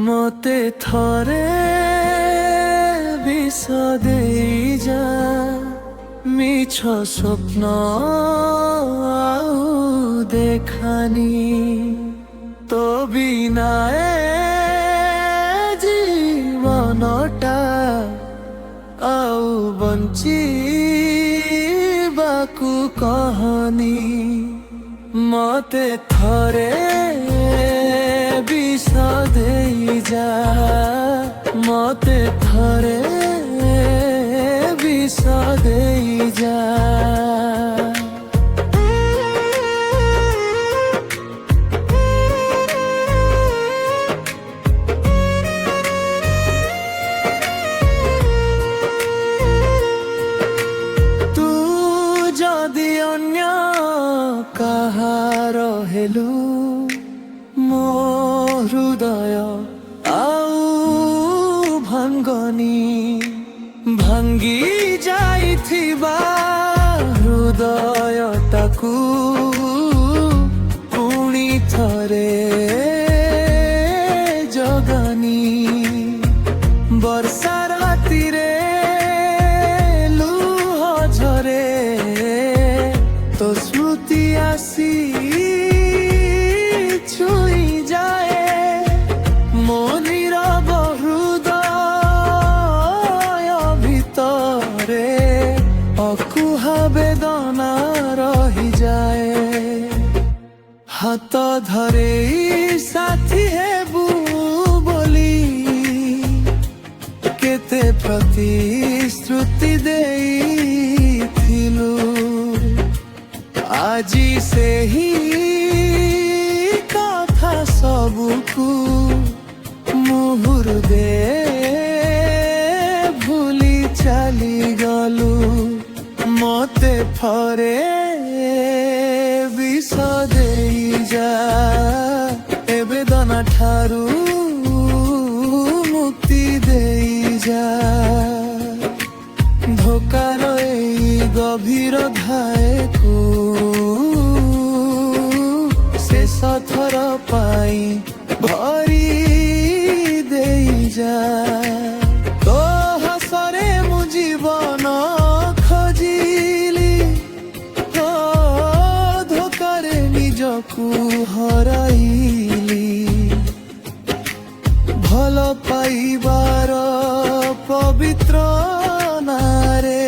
মতে থরে বিষ দেই যা মিছ স্বপ্ন আউ দেখানি তো বিনায়ে জীবনটা আউ বঞ্চিবাকু কহনি মতে থরে বিষ দেই যা মতে থরে বিষ দেই যা তু যদি অন্য কাহার হেলু মো হৃদয় আউ ভাঙ্গনি ভাঙ্গি যাইথিবা হৃদয়টাকু পুଣି থরে জগানি ବର୍ଷା ରାତିରେ ଲୁହ ଝରେ ତୋ ସ୍ମୃତି ଆସି ଛୁଇଁ ଯାଏ ମୋ ନୀରବ ହୃଦୟ ଭିତରେ ଅକୁହା ବେଦନା ରହିଯାଏ ହାତ ଧରେଇ ସାଥୀ ହେବୁ ବୋଲି କେତେ ପ୍ରତିଶ୍ରୁତି ଦେଇଥିଲୁ ଆଜି ସେହି କଥା ସବୁକୁ ମୁହୂର୍ତ୍ତେ ଭୁଲି ଚାଲିଗଲୁ ମତେ ଥରେ ବିଷ ଦେଇ ଯା ଏ ବେଦନା ଠାରୁ ମୁକ୍ତି ଦେଇ যা ধোকার এই গভীর ধায়কু শেষ থর পাই ভরি দেই যা তো হসরে মু জীবন খোঁজিলি ও ধোকারে নিজকু হরাইলি ভাল পাইবার পবিত্র নারে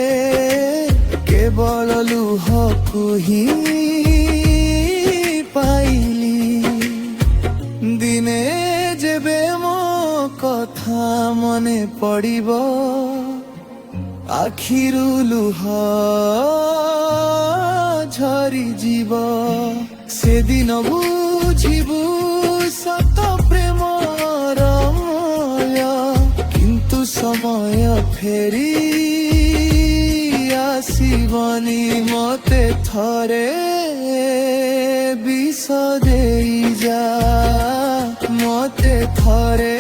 কেবল লুহকু হি পাইলি দিনে যেবে মো কথা মনে পড়িব আখিরু লুহ ঝরি ଯିବ সেদিন বুঝিবু সত প্রেমর কিন্তু সময় ফেরি আসিবনি মতে থরে বিষ দেই যা মতে থরে